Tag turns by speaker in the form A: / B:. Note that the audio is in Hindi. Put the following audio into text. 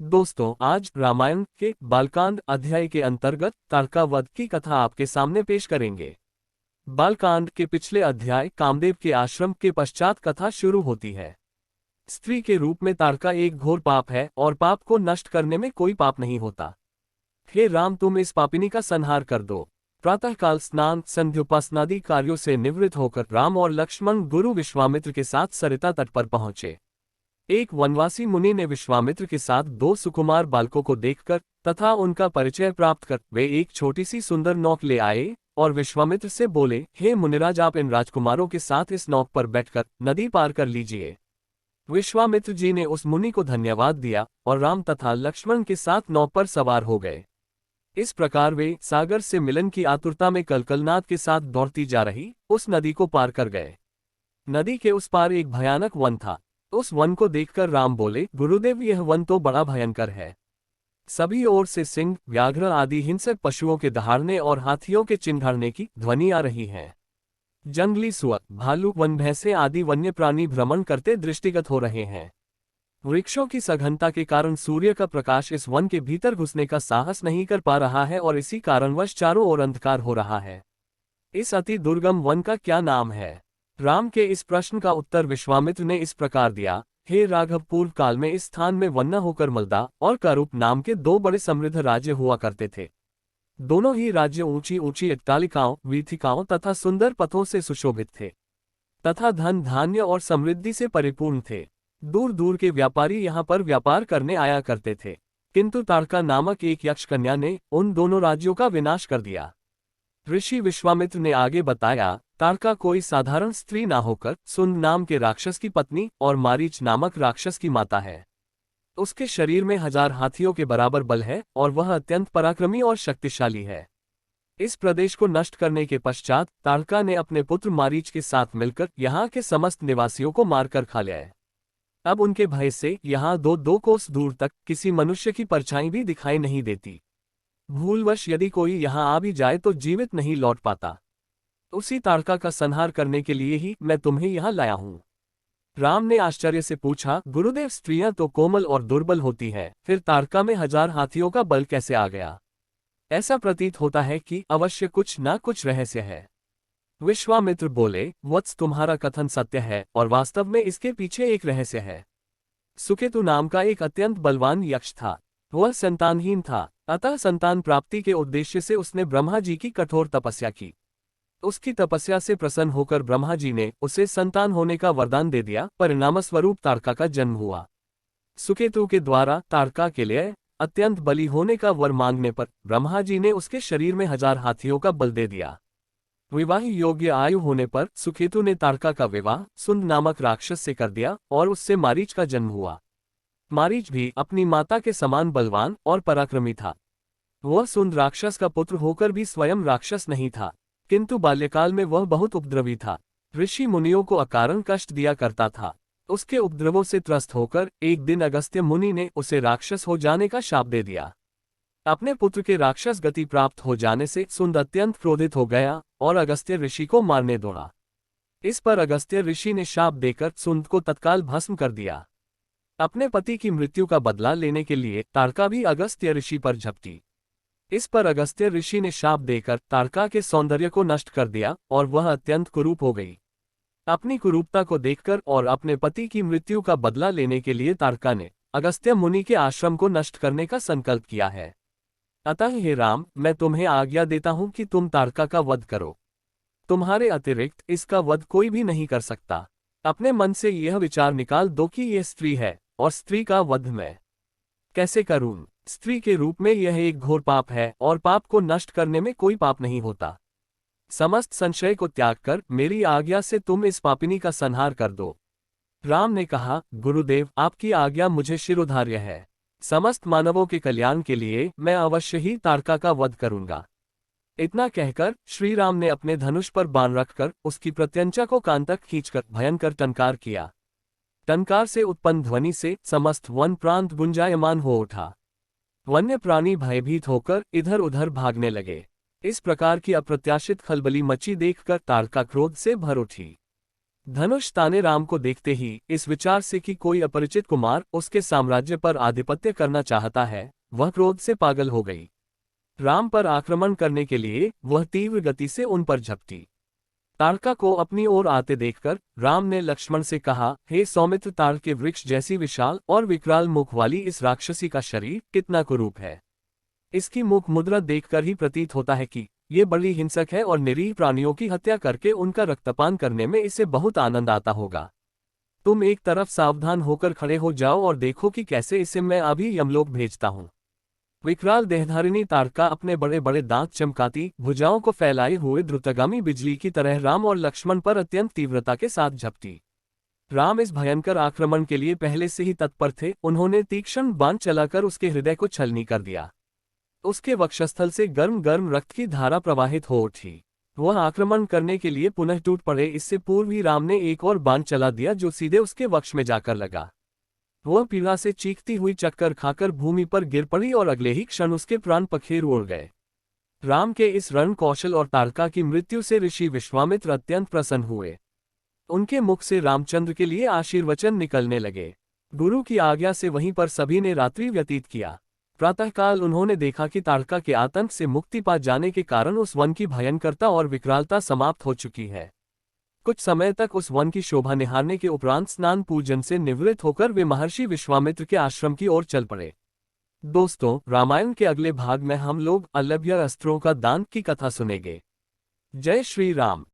A: दोस्तों, आज रामायण के बालकांड अध्याय के अंतर्गत तारका वध की कथा आपके सामने पेश करेंगे। बालकांड के पिछले अध्याय कामदेव के आश्रम के पश्चात कथा शुरू होती है। स्त्री के रूप में तारका एक घोर पाप है और पाप को नष्ट करने में कोई पाप नहीं होता। हे राम, तुम इस पापिनी का संहार कर दो। प्रातःकाल स्नान संध्योपासनादि कार्यों से निवृत्त होकर राम और लक्ष्मण गुरु विश्वामित्र के साथ सरिता तट पर पहुंचे। एक वनवासी मुनि ने विश्वामित्र के साथ दो सुकुमार बालकों को देखकर तथा उनका परिचय प्राप्त कर वे एक छोटी सी सुंदर नौक ले आए और विश्वामित्र से बोले, हे मुनिराज, आप इन राजकुमारों के साथ इस नौक पर बैठकर नदी पार कर लीजिए। विश्वामित्र जी ने उस मुनि को धन्यवाद दिया और राम तथा लक्ष्मण के साथ नौक पर सवार हो गए। इस प्रकार वे सागर से मिलन की आतुरता में कलकलनाद के साथ दौड़ती जा रही उस नदी को पार कर गए। नदी के उस पार एक भयानक वन था। उस वन को देखकर राम बोले, गुरुदेव, यह वन तो बड़ा भयंकर है। सभी ओर से सिंह, व्याघ्र आदि हिंसक पशुओं के दहाड़ने और हाथियों के चिंघाड़ने की ध्वनि आ रही है। जंगली सुअर, भालू, वन भैंसे आदि वन्य प्राणी भ्रमण करते दृष्टिगत हो रहे हैं। वृक्षों की सघनता के कारण सूर्य का प्रकाश इस वन के भीतर घुसने का साहस नहीं कर पा रहा है और इसी कारणवश चारों ओर अंधकार हो रहा है। इस अति दुर्गम वन का क्या नाम है? राम के इस प्रश्न का उत्तर विश्वामित्र ने इस प्रकार दिया, हे राघव, पूर्व काल में इस स्थान में वन्ना होकर मलदा और करूप नाम के दो बड़े समृद्ध राज्य हुआ करते थे। दोनों ही राज्य ऊंची ऊंची अट्टालिकाओं, वीथिकाओं तथा सुंदर पथों से सुशोभित थे तथा धन धान्य और समृद्धि से परिपूर्ण थे। दूर दूर के व्यापारी यहाँ पर व्यापार करने आया करते थे, किंतु तारका नामक एक यक्ष कन्या ने उन दोनों राज्यों का विनाश कर दिया। ऋषि विश्वामित्र ने आगे बताया, तारका कोई साधारण स्त्री ना होकर सुंद नाम के राक्षस की पत्नी और मारीच नामक राक्षस की माता है। उसके शरीर में 1000 हाथियों के बराबर बल है और वह अत्यंत पराक्रमी और शक्तिशाली है। इस प्रदेश को नष्ट करने के पश्चात तारका ने अपने पुत्र मारीच के साथ मिलकर यहाँ के समस्त निवासियों को मारकर खा लिया है। अब उनके भय से यहाँ दो कोस दूर तक किसी मनुष्य की परछाई भी दिखाई नहीं देती। भूलवश यदि कोई यहाँ आ भी जाए तो जीवित नहीं लौट पाता। उसी तारका का संहार करने के लिए ही मैं तुम्हें यहाँ लाया हूँ। राम ने आश्चर्य से पूछा, गुरुदेव, स्त्रियां तो कोमल और दुर्बल होती हैं, फिर तारका में 1000 हाथियों का बल कैसे आ गया? ऐसा प्रतीत होता है कि अवश्य कुछ ना कुछ रहस्य है। विश्वामित्र बोले, वत्स, तुम्हारा कथन सत्य है और वास्तव में इसके पीछे एक रहस्य है। सुकेतु नाम का एक अत्यंत बलवान यक्ष था। वह संतानहीन था, अतः संतान प्राप्ति के उद्देश्य से उसने ब्रह्मा जी की कठोर तपस्या की। उसकी तपस्या से प्रसन्न होकर ब्रह्मा जी ने उसे संतान होने का वरदान दे दिया। परिणामस्वरूप तारका का जन्म हुआ। सुकेतु के द्वारा तारका के लिए अत्यंत बली होने का वर मांगने पर ब्रह्मा जी ने उसके शरीर में 1000 हाथियों का बल दे दिया। विवाह योग्य आयु होने पर सुकेतु ने तारका का विवाह सुंद नामक राक्षस से कर दिया और उससे मारीच का जन्म हुआ। मारीच भी अपनी माता के समान बलवान और पराक्रमी था। वह सुंद राक्षस का पुत्र होकर भी स्वयं राक्षस नहीं था, किंतु बाल्यकाल में वह बहुत उपद्रवी था। ऋषि मुनियों को अकारण कष्ट दिया करता था। उसके उपद्रवों से त्रस्त होकर एक दिन अगस्त्य मुनि ने उसे राक्षस हो जाने का शाप दे दिया। अपने पुत्र के राक्षस गति प्राप्त हो जाने से सुंद अत्यंत क्रोधित हो गया और अगस्त्य ऋषि को मारने दौड़ा। इस पर अगस्त्य ऋषि ने शाप देकर सुंद को तत्काल भस्म कर दिया। अपने पति की मृत्यु का बदला लेने के लिए तारका भी अगस्त्य ऋषि पर झपटी। इस पर अगस्त्य ऋषि ने शाप देकर तारका के सौंदर्य को नष्ट कर दिया और वह अत्यंत कुरूप हो गई। अपनी कुरूपता को देखकर और अपने पति की मृत्यु का बदला लेने के लिए तारका ने अगस्त्य मुनि के आश्रम को नष्ट करने का संकल्प किया है। अतः हे राम, मैं तुम्हें आज्ञा देता हूं कि तुम तारका का वध करो। तुम्हारे अतिरिक्त इसका वध कोई भी नहीं कर सकता। अपने मन से यह विचार निकाल दो कि यह स्त्री है और स्त्री का वध मैं कैसे करूं? स्त्री के रूप में यह एक घोर पाप है और पाप को नष्ट करने में कोई पाप नहीं होता। समस्त संशय को त्याग कर मेरी आज्ञा से तुम इस पापिनी का संहार कर दो। राम ने कहा, गुरुदेव, आपकी आज्ञा मुझे शिरोधार्य है। समस्त मानवों के कल्याण के लिए मैं अवश्य ही तारका का वध करूंगा। इतना कहकर श्री राम ने अपने धनुष पर बाण रखकर उसकी प्रत्यंचा को कान तक खींचकर भयंकर टंकार किया। टंकार से उत्पन्न ध्वनि से समस्त वन प्रांत गुंजायमान हो उठा। वन्य प्राणी भयभीत होकर इधर उधर भागने लगे। इस प्रकार की अप्रत्याशित खलबली मची देखकर तारका क्रोध से भर उठी। धनुष ताने राम को देखते ही इस विचार से कि कोई अपरिचित कुमार उसके साम्राज्य पर आधिपत्य करना चाहता है, वह क्रोध से पागल हो गई। राम पर आक्रमण करने के लिए वह तीव्र गति से उन पर झपटी। ताड़का को अपनी ओर आते देखकर राम ने लक्ष्मण से कहा, हे सौमित्र, ताड़ के वृक्ष जैसी विशाल और विकराल मुख वाली इस राक्षसी का शरीर कितना कुरूप है। इसकी मुख मुद्रा देखकर ही प्रतीत होता है कि ये बड़ी हिंसक है और निरीह प्राणियों की हत्या करके उनका रक्तपान करने में इसे बहुत आनंद आता होगा। तुम एक तरफ सावधान होकर खड़े हो जाओ और देखो कि कैसे इसे मैं अभी यमलोक भेजता हूँ। विकराल देहधारिणी ताड़का अपने बड़े बड़े दांत चमकाती भुजाओं को फैलाए हुए द्रुतगामी बिजली की तरह राम और लक्ष्मण पर अत्यंत तीव्रता के साथ झपटी। राम इस भयंकर आक्रमण के लिए पहले से ही तत्पर थे। उन्होंने तीक्ष्ण बाण चलाकर उसके हृदय को छलनी कर दिया। उसके वक्षस्थल से गर्म गर्म रक्त की धारा प्रवाहित हो उठी। वह आक्रमण करने के लिए पुनः टूट पड़े। इससे पूर्व ही राम ने एक और बाण चला दिया जो सीधे उसके वक्ष में जाकर लगा। वह पीड़ा से चीखती हुई चक्कर खाकर भूमि पर गिर पड़ी और अगले ही क्षण उसके प्राण पखेर उड़ गए। राम के इस रण कौशल और ताड़का की मृत्यु से ऋषि विश्वामित्र अत्यंत प्रसन्न हुए। उनके मुख से रामचंद्र के लिए आशीर्वचन निकलने लगे। गुरु की आज्ञा से वहीं पर सभी ने रात्रि व्यतीत किया। प्रातःकाल उन्होंने देखा कि ताड़का के आतंक से मुक्ति पा जाने के कारण उस वन की भयंकरता और विकरालता समाप्त हो चुकी है। कुछ समय तक उस वन की शोभा निहारने के उपरांत स्नान पूजन से निवृत्त होकर वे महर्षि विश्वामित्र के आश्रम की ओर चल पड़े। दोस्तों, रामायण के अगले भाग में हम लोग अलभ्य अस्त्रों का दान की कथा सुनेंगे। जय श्री राम।